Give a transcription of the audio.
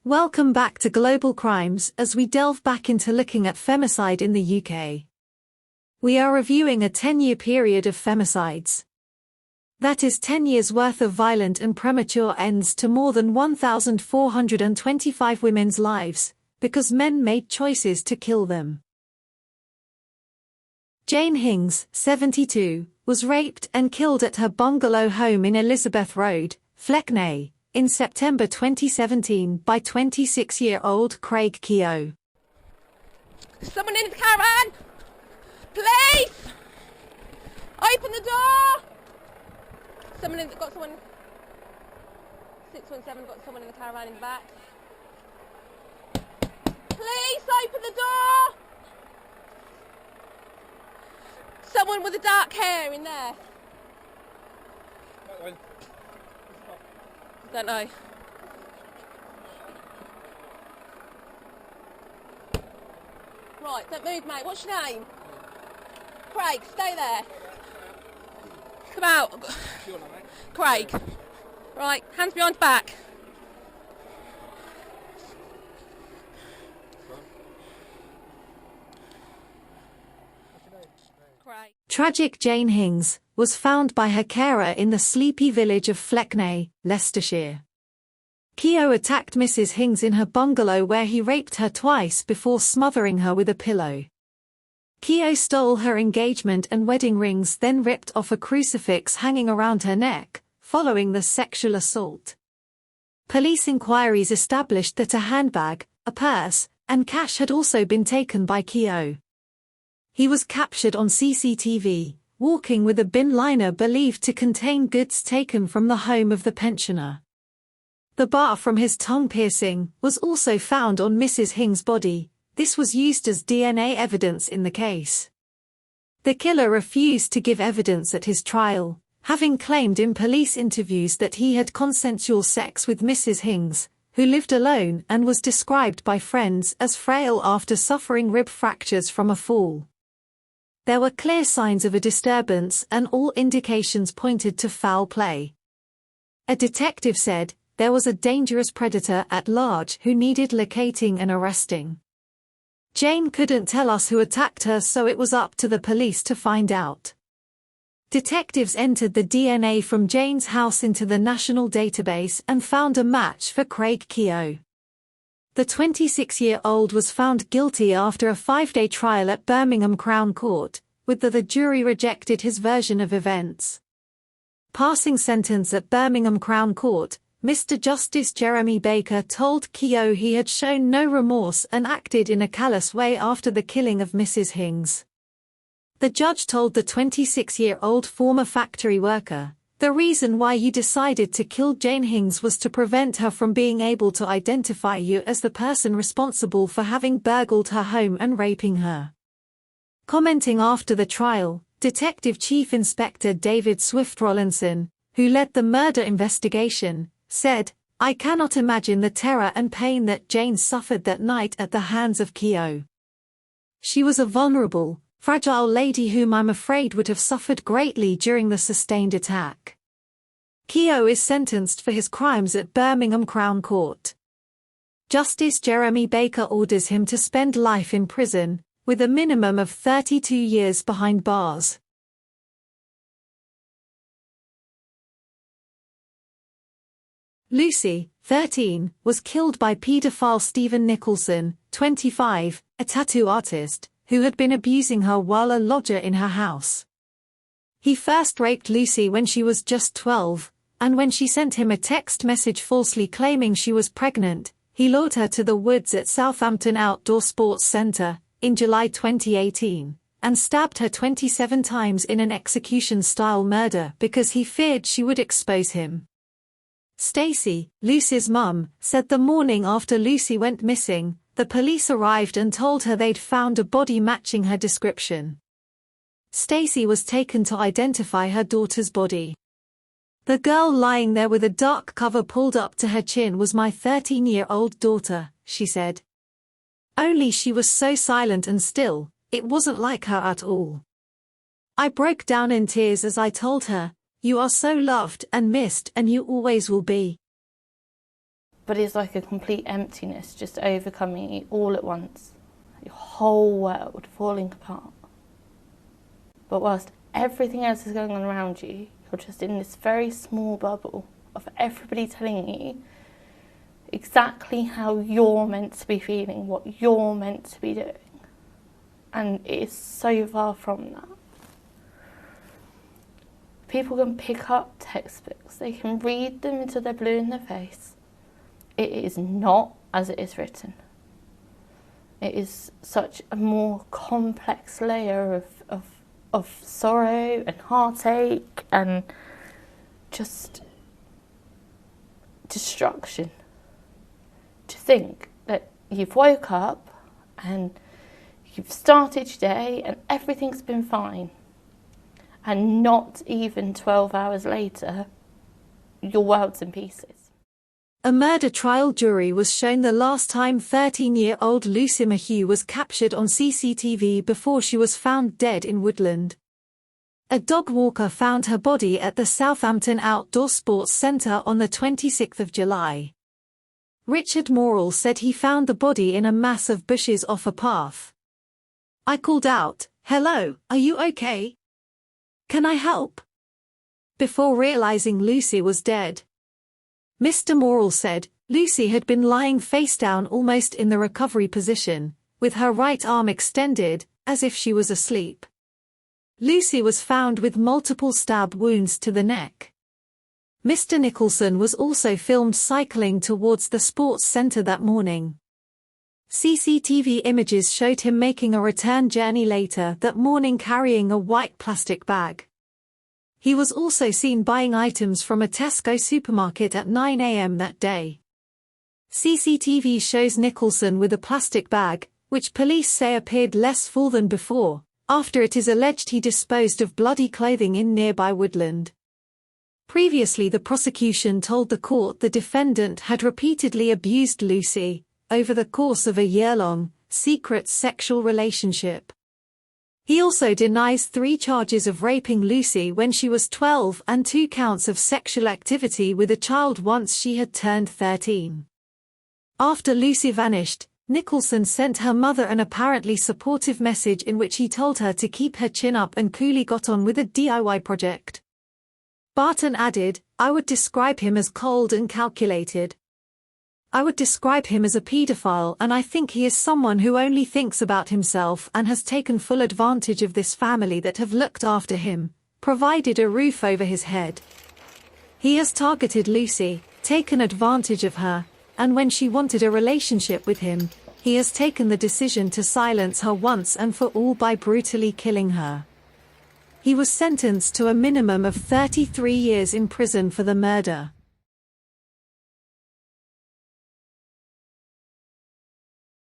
Welcome back to Global Crimes as we delve back into looking at femicide in the UK. We are reviewing a 10-year period of femicides. That is 10 years worth of violent and premature ends to more than 1,425 women's lives, because men made choices to kill them. Jane Hings, 72, was raped and killed at her bungalow home in Elizabeth Road, Fleckney, in September 2017 by 26-year-old Craig Keogh. Someone in the caravan! Please! Open the door! Got someone... 617 got someone in the caravan in the back. Please open the door! Someone with the dark hair in there. That one. Don't know. Right, don't move, mate. What's your name? Craig, stay there. Come out. Craig. Right, hands behind back. Craig. Tragic Jane Hings was found by her carer in the sleepy village of Fleckney, Leicestershire. Keogh attacked Mrs. Hings in her bungalow where he raped her twice before smothering her with a pillow. Keogh stole her engagement and wedding rings, then ripped off a crucifix hanging around her neck, following the sexual assault. Police inquiries established that a handbag, a purse, and cash had also been taken by Keogh. He was captured on CCTV, walking with a bin liner believed to contain goods taken from the home of the pensioner. The bar from his tongue piercing was also found on Mrs. Hings' body. This was used as DNA evidence in the case. The killer refused to give evidence at his trial, having claimed in police interviews that he had consensual sex with Mrs. Hings, who lived alone and was described by friends as frail after suffering rib fractures from a fall. There were clear signs of a disturbance and all indications pointed to foul play. A detective said, there was a dangerous predator at large who needed locating and arresting. Jane couldn't tell us who attacked her, so it was up to the police to find out. Detectives entered the DNA from Jane's house into the national database and found a match for Craig Keogh. The 26-year-old was found guilty after a 5-day trial at Birmingham Crown Court, with the jury rejected his version of events. Passing sentence at Birmingham Crown Court, Mr. Justice Jeremy Baker told Keogh he had shown no remorse and acted in a callous way after the killing of Mrs. Hings. The judge told the 26-year-old former factory worker, "The reason why you decided to kill Jane Hings was to prevent her from being able to identify you as the person responsible for having burgled her home and raping her." Commenting after the trial, Detective Chief Inspector David Swift-Rollinson, who led the murder investigation, said, "I cannot imagine the terror and pain that Jane suffered that night at the hands of Keogh. She was a vulnerable, fragile lady whom I'm afraid would have suffered greatly during the sustained attack." Keogh is sentenced for his crimes at Birmingham Crown Court. Justice Jeremy Baker orders him to spend life in prison, with a minimum of 32 years behind bars. Lucy, 13, was killed by paedophile Stephen Nicholson, 25, a tattoo artist, who had been abusing her while a lodger in her house. He first raped Lucy when she was just 12, and when she sent him a text message falsely claiming she was pregnant, he lured her to the woods at Southampton Outdoor Sports Centre, in July 2018, and stabbed her 27 times in an execution-style murder because he feared she would expose him. Stacey, Lucy's mum, said the morning after Lucy went missing, the police arrived and told her they'd found a body matching her description. Stacey was taken to identify her daughter's body. "The girl lying there with a dark cover pulled up to her chin was my 13-year-old daughter," she said. "Only she was so silent and still, it wasn't like her at all. I broke down in tears as I told her, 'You are so loved and missed and you always will be.'" but it's like a complete emptiness just overcoming you all at once. Your whole world falling apart. But whilst everything else is going on around you, you're just in this very small bubble of everybody telling you exactly how you're meant to be feeling, what you're meant to be doing. And it is so far from that. People can pick up textbooks, they can read them until they're blue in the face. It is not as it is written. It is such a more complex layer of sorrow and heartache and just destruction. To think that you've woke up and you've started your day and everything's been fine, and not even 12 hours later, your world's in pieces. A murder trial jury was shown the last time 13-year-old Lucy Mayhew was captured on CCTV before she was found dead in Woodland. A dog walker found her body at the Southampton Outdoor Sports Centre on the 26th of July. Richard Morrell said he found the body in a mass of bushes off a path. "I called out, 'Hello, are you okay? Can I help?' before realizing Lucy was dead." Mr. Morrell said Lucy had been lying face down almost in the recovery position, with her right arm extended, as if she was asleep. Lucy was found with multiple stab wounds to the neck. Mr. Nicholson was also filmed cycling towards the sports centre that morning. CCTV images showed him making a return journey later that morning carrying a white plastic bag. He was also seen buying items from a Tesco supermarket at 9 a.m. that day. CCTV shows Nicholson with a plastic bag, which police say appeared less full than before, after it is alleged he disposed of bloody clothing in nearby Woodland. Previously, the prosecution told the court the defendant had repeatedly abused Lucy over the course of a year-long, secret sexual relationship. He also denies 3 charges of raping Lucy when she was 12 and 2 counts of sexual activity with a child once she had turned 13. After Lucy vanished, Nicholson sent her mother an apparently supportive message in which he told her to keep her chin up and coolly got on with a DIY project. Barton added, "I would describe him as cold and calculated. I would describe him as a paedophile, and I think he is someone who only thinks about himself and has taken full advantage of this family that have looked after him, provided a roof over his head. He has targeted Lucy, taken advantage of her, and when she wanted a relationship with him, he has taken the decision to silence her once and for all by brutally killing her." He was sentenced to a minimum of 33 years in prison for the murder.